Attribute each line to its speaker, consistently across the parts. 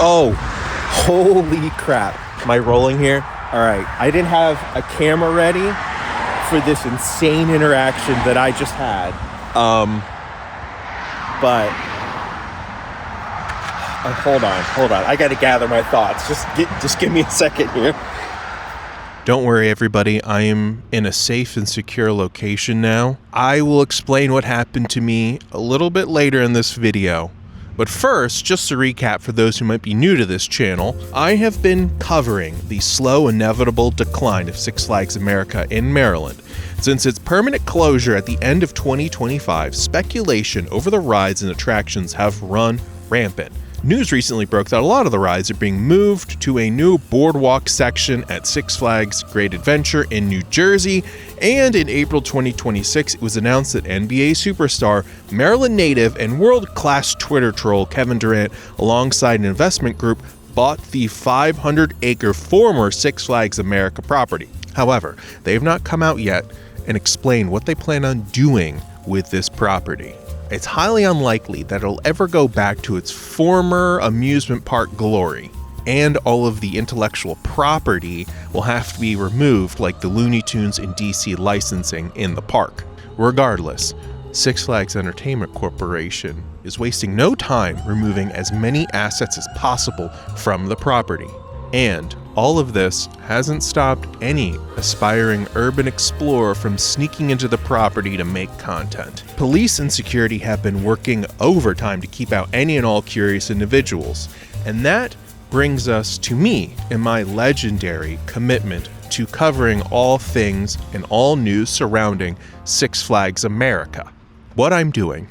Speaker 1: Oh, holy crap. Am I rolling here? All right. I didn't have a camera ready for this insane interaction that I just had. But hold on. I got to gather my thoughts. Just give me a second here. Don't worry, everybody. I am in a safe and secure location now. I will explain what happened to me a little bit later in this video. But first, just to recap for those who might be new to this channel, I have been covering the slow, inevitable decline of Six Flags America in Maryland. Since its permanent closure at the end of 2025, speculation over the rides and attractions have run rampant. News recently broke that a lot of the rides are being moved to a new boardwalk section at Six Flags Great Adventure in New Jersey, and in April 2026, it was announced that NBA superstar, Maryland native, and world-class Twitter troll Kevin Durant, alongside an investment group, bought the 500-acre former Six Flags America property. However, they have not come out yet and explained what they plan on doing with this property. It's highly unlikely that it'll ever go back to its former amusement park glory, and all of the intellectual property will have to be removed, like the Looney Tunes and DC licensing in the park. Regardless, Six Flags Entertainment Corporation is wasting no time removing as many assets as possible from the property. And all of this hasn't stopped any aspiring urban explorer from sneaking into the property to make content. Police and security have been working overtime to keep out any and all curious individuals. And that brings us to me and my legendary commitment to covering all things and all news surrounding Six Flags America. What I'm doing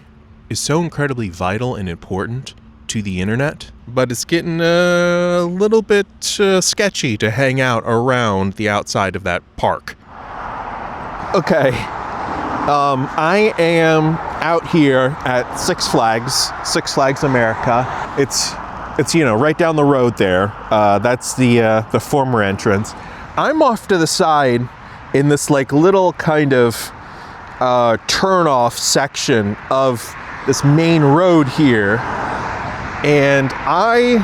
Speaker 1: is so incredibly vital and important to the internet, but it's getting a little bit sketchy to hang out around the outside of that park. Okay, I am out here at Six Flags America. It's right down the road there. That's the former entrance. I'm off to the side in this like little kind of turn-off section of this main road here. And I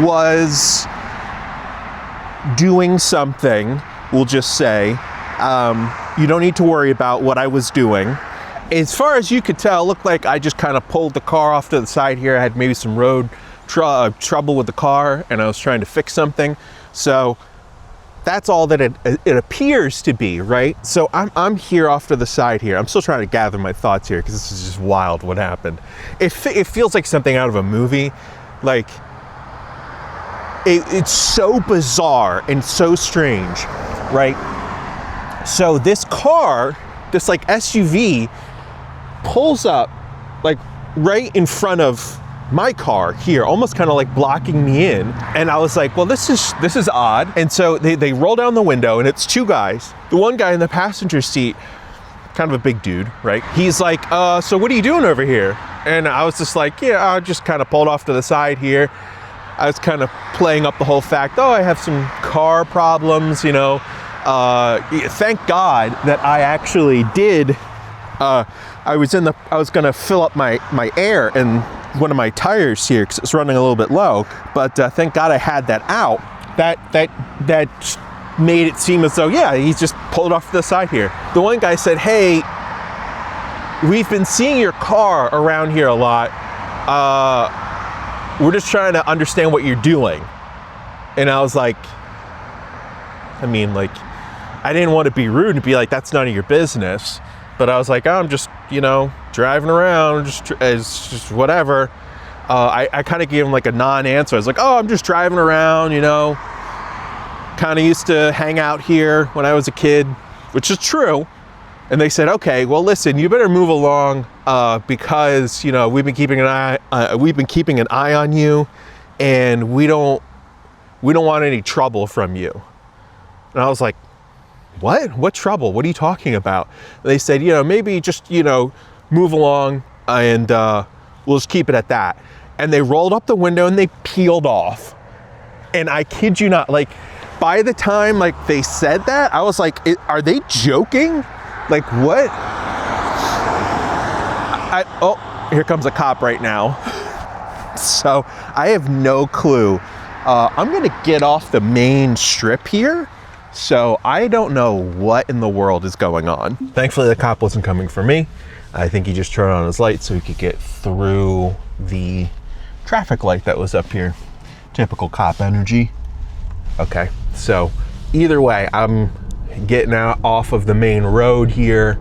Speaker 1: was doing something, we'll just say. You don't need to worry about what I was doing. As far as you could tell, it looked like I just kind of pulled the car off to the side here. I had maybe some road trouble with the car, and I was trying to fix something. So that's all that it appears to be, right? So I'm here off to the side here. I'm still trying to gather my thoughts here because this is just wild what happened. It feels like something out of a movie. Like, it's so bizarre and so strange, right? So this car, this like SUV, pulls up like right in front of my car here, almost kind of like blocking me in. And I was like, well, this is odd. And so they roll down the window, and it's two guys. The one guy in the passenger seat, kind of a big dude, right? He's like, so what are you doing over here? And I was just like, yeah, I just kind of pulled off to the side here. I was kind of playing up the whole fact, I have some car problems, Thank God that I actually did. I was gonna fill up my air in one of my tires here because it's running a little bit low, but thank God I had that out. That made it seem as though, yeah, he's just pulled off to the side here. The one guy said, hey, we've been seeing your car around here a lot. We're just trying to understand what you're doing. And I was like, I didn't want to be rude and be like, that's none of your business. But I was like, I'm just, driving around, it's just whatever. I kind of gave him like a non-answer. I was like, I'm just driving around, kind of used to hang out here when I was a kid, which is true. And they said, okay, well, listen, you better move along because, we've been keeping an eye on you, and we don't want any trouble from you. And I was like, what trouble? What are you talking about? They said, maybe just, move along and we'll just keep it at that. And they rolled up the window and they peeled off. And I kid you not, like, by the time like they said that, I was like, are they joking? Like, what? Here comes a cop right now. So I have no clue. I'm gonna get off the main strip here. So I don't know what in the world is going on. Thankfully the cop wasn't coming for me. I think he just turned on his light so he could get through the traffic light that was up here. Typical cop energy. Okay, so either way, I'm getting out off of the main road here.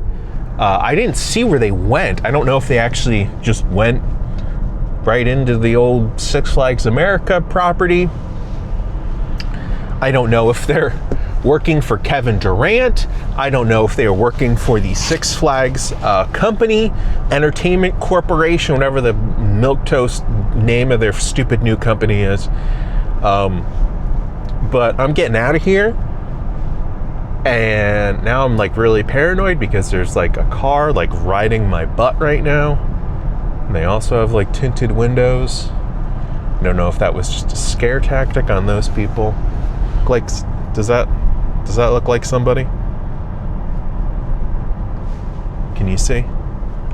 Speaker 1: I didn't see where they went. I don't know if they actually just went right into the old Six Flags America property. I don't know if they're working for Kevin Durant. I don't know if they are working for the Six Flags company, Entertainment Corporation, whatever the milquetoast name of their stupid new company is. But I'm getting out of here. And now I'm like really paranoid because there's like a car like riding my butt right now. And they also have like tinted windows. I don't know if that was just a scare tactic on those people. Like, does that look like somebody? Can you see?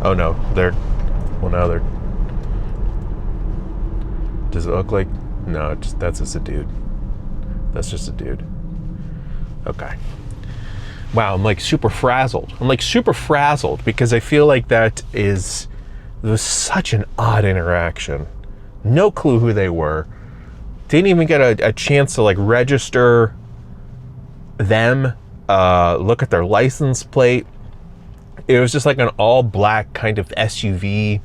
Speaker 1: Oh no, now they're. Does it look like? No, that's just a dude. That's just a dude. Okay. Wow, I'm like super frazzled. Because I feel like it was such an odd interaction. No clue who they were. Didn't even get a chance to like register them, look at their license plate. It was just like an all black kind of SUV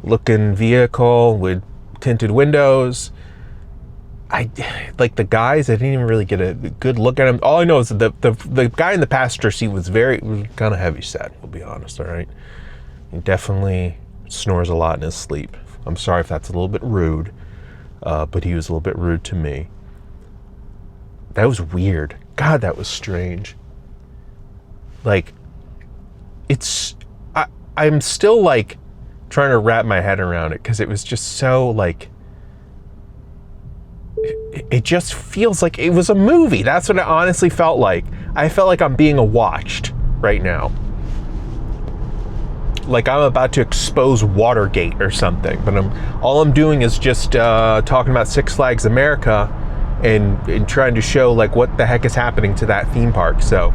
Speaker 1: looking vehicle with tinted windows. I like the guys. I didn't even really get a good look at him. All I know is that the guy in the passenger seat was kind of heavy set. We'll be honest. All right, he definitely snores a lot in his sleep. I'm sorry if that's a little bit rude, but he was a little bit rude to me. That was weird. God, that was strange. Like, I'm still like trying to wrap my head around it because it was just so like. It just feels like it was a movie. That's what it honestly felt like. I felt like I'm being watched right now. Like I'm about to expose Watergate or something. But all I'm doing is just talking about Six Flags America and trying to show like what the heck is happening to that theme park. So,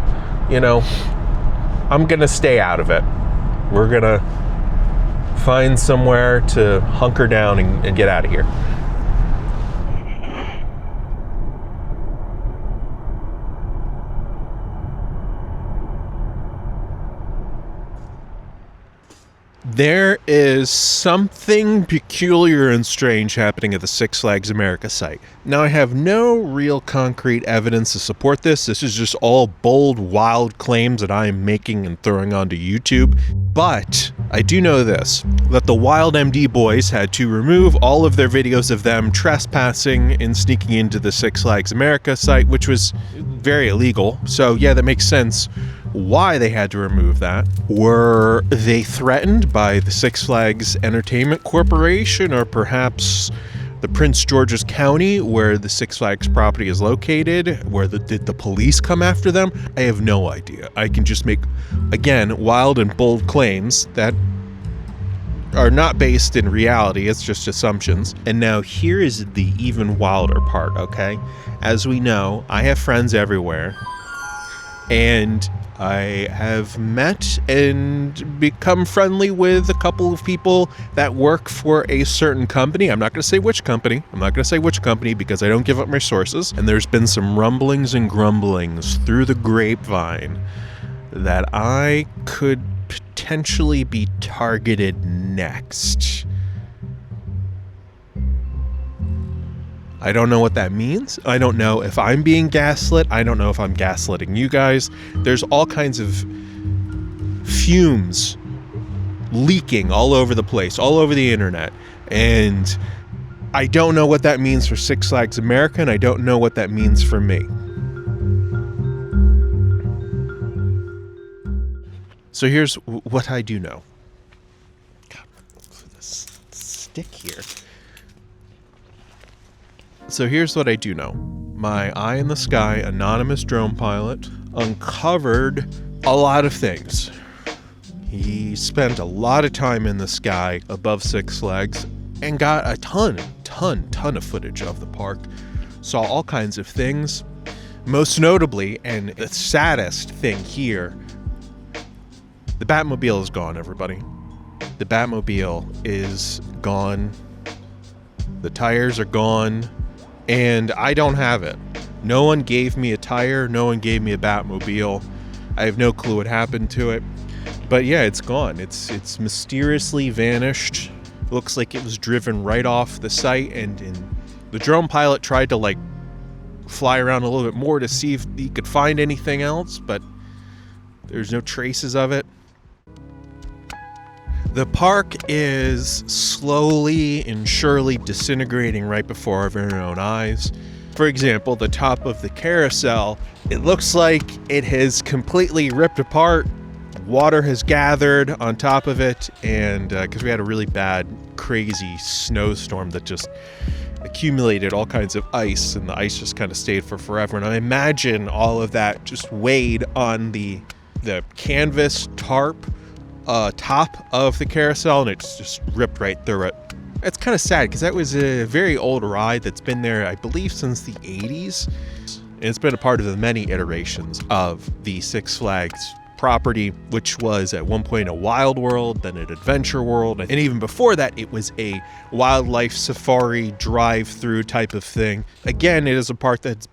Speaker 1: you know, I'm gonna stay out of it. We're gonna find somewhere to hunker down and get out of here. There is something peculiar and strange happening at the Six Flags America site. Now, I have no real concrete evidence to support this. This is just all bold, wild claims that I am making and throwing onto YouTube. But I do know this, that the Wild MD boys had to remove all of their videos of them trespassing and sneaking into the Six Flags America site, which was very illegal. So yeah, that makes sense why they had to remove that. Were they threatened by the Six Flags Entertainment Corporation, or perhaps the Prince George's County where the Six Flags property is located? Did the police come after them? I have no idea. I can just make, again, wild and bold claims that are not based in reality. It's just assumptions. And now here is the even wilder part, okay? As we know, I have friends everywhere, and I have met and become friendly with a couple of people that work for a certain company. I'm not going to say which company. Because I don't give up my sources. And there's been some rumblings and grumblings through the grapevine that I could potentially be targeted next. I don't know what that means. I don't know if I'm being gaslit. I don't know if I'm gaslighting you guys. There's all kinds of fumes leaking all over the place, all over the internet. And I don't know what that means for Six Flags America, and I don't know what that means for me. So here's what I do know. God, for this stick here. So here's what I do know. My eye in the sky anonymous drone pilot uncovered a lot of things. He spent a lot of time in the sky above Six Flags and got a ton of footage of the park. Saw all kinds of things. Most notably, and the saddest thing here, the Batmobile is gone, everybody. The Batmobile is gone. The tires are gone, and I don't have it. No one gave me a tire. No one gave me a Batmobile. I have no clue what happened to it. But yeah, it's gone. It's mysteriously vanished. Looks like it was driven right off the site, and the drone pilot tried to like fly around a little bit more to see if he could find anything else, but there's no traces of it. The park is slowly and surely disintegrating right before our very own eyes. For example, the top of the carousel, it looks like it has completely ripped apart. Water has gathered on top of it, and because we had a really bad, crazy snowstorm that just accumulated all kinds of ice, and the ice just kind of stayed for forever. And I imagine all of that just weighed on the canvas tarp top of the carousel, and it's just ripped right through it. It's kind of sad because that was a very old ride that's been there, I believe, since the 80s. And it's been a part of the many iterations of the Six Flags property, which was at one point a Wild World, then an Adventure World, and even before that it was a wildlife safari drive-through type of thing. Again, it is a park that's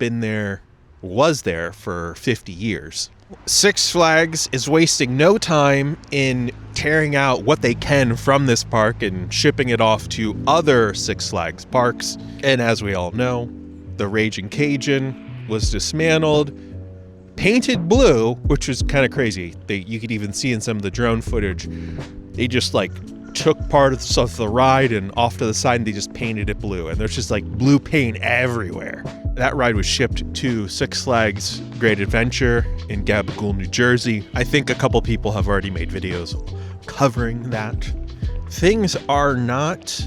Speaker 1: was there for 50 years. Six Flags is wasting no time in tearing out what they can from this park and shipping it off to other Six Flags parks. And as we all know, the Raging Cajun was dismantled, painted blue, which was kind of crazy. You could even see in some of the drone footage, they just like took part of the ride and off to the side and they just painted it blue. And there's just like blue paint everywhere. That ride was shipped to Six Flags Great Adventure in Gabagool, New Jersey. I think a couple people have already made videos covering that. Things are not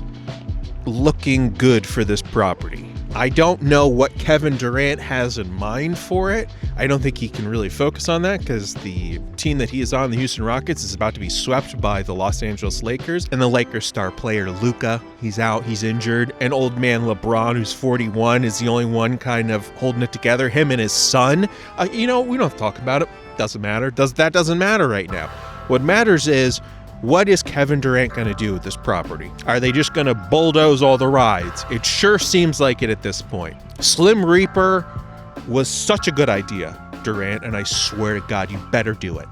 Speaker 1: looking good for this property. I don't know what Kevin Durant has in mind for it. I don't think he can really focus on that because the team that he is on, the Houston Rockets, is about to be swept by the Los Angeles Lakers. And the Lakers star player Luka, he's out, he's injured. And old man LeBron, who's 41, is the only one kind of holding it together. Him and his son. We don't have to talk about it. Doesn't matter. That doesn't matter right now. What matters is, what is Kevin Durant going to do with this property? Are they just going to bulldoze all the rides? It sure seems like it at this point. Slim Reaper was such a good idea, Durant, and I swear to God, you better do it.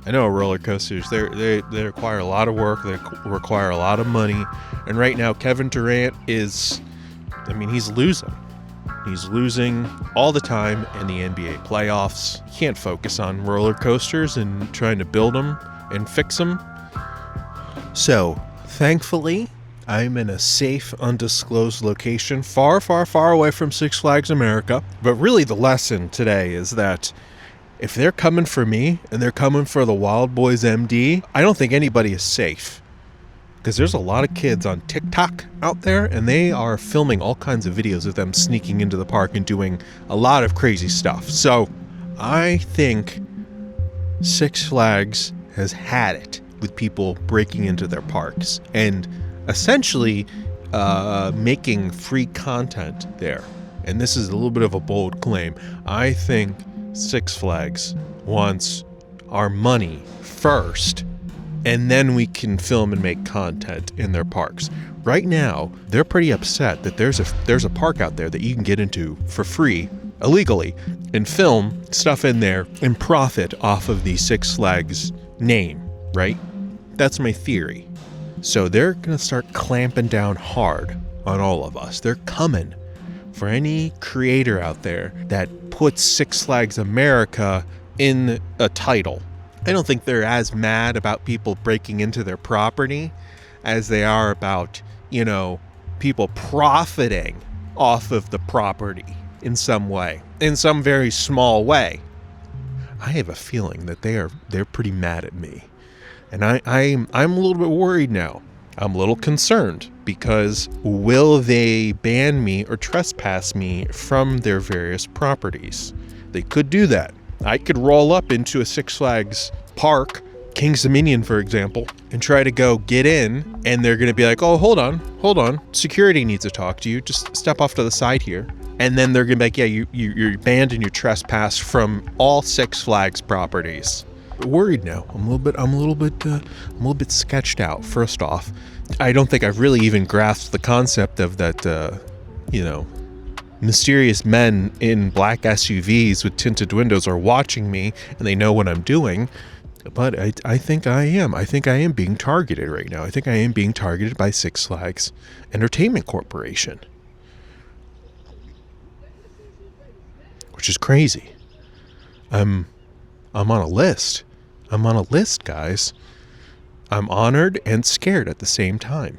Speaker 1: I know roller coasters, they require a lot of work, they require a lot of money, and right now Kevin Durant he's losing. He's losing all the time in the NBA playoffs. He can't focus on roller coasters and trying to build them and fix them. So, thankfully, I'm in a safe, undisclosed location, far, far, far away from Six Flags America. But really the lesson today is that if they're coming for me and they're coming for the Wild Boys MD, I don't think anybody is safe. Because there's a lot of kids on TikTok out there, and they are filming all kinds of videos of them sneaking into the park and doing a lot of crazy stuff. So, I think Six Flags has had it with people breaking into their parks and essentially making free content there. And this is a little bit of a bold claim. I think Six Flags wants our money first, and then we can film and make content in their parks. Right now, they're pretty upset that there's a park out there that you can get into for free, illegally, and film stuff in there and profit off of the Six Flags name, right? That's my theory. So they're going to start clamping down hard on all of us. They're coming for any creator out there that puts Six Flags America in a title. I don't think they're as mad about people breaking into their property as they are about, people profiting off of the property in some way, in some very small way. I have a feeling that they're pretty mad at me. And I'm a little bit worried now. I'm a little concerned because will they ban me or trespass me from their various properties? They could do that. I could roll up into a Six Flags park King's Dominion, for example, and try to go get in, and they're going to be like, oh, hold on. Security needs to talk to you. Just step off to the side here. And then they're going to be like, yeah, you're banned and you're trespassed from all Six Flags properties. Worried now. I'm a little bit sketched out. First off, I don't think I've really even grasped the concept of that, mysterious men in black SUVs with tinted windows are watching me and they know what I'm doing. But I think I am. I think I am being targeted right now. I think I am being targeted by Six Flags Entertainment Corporation. Which is crazy. I'm on a list. I'm on a list, guys. I'm honored and scared at the same time.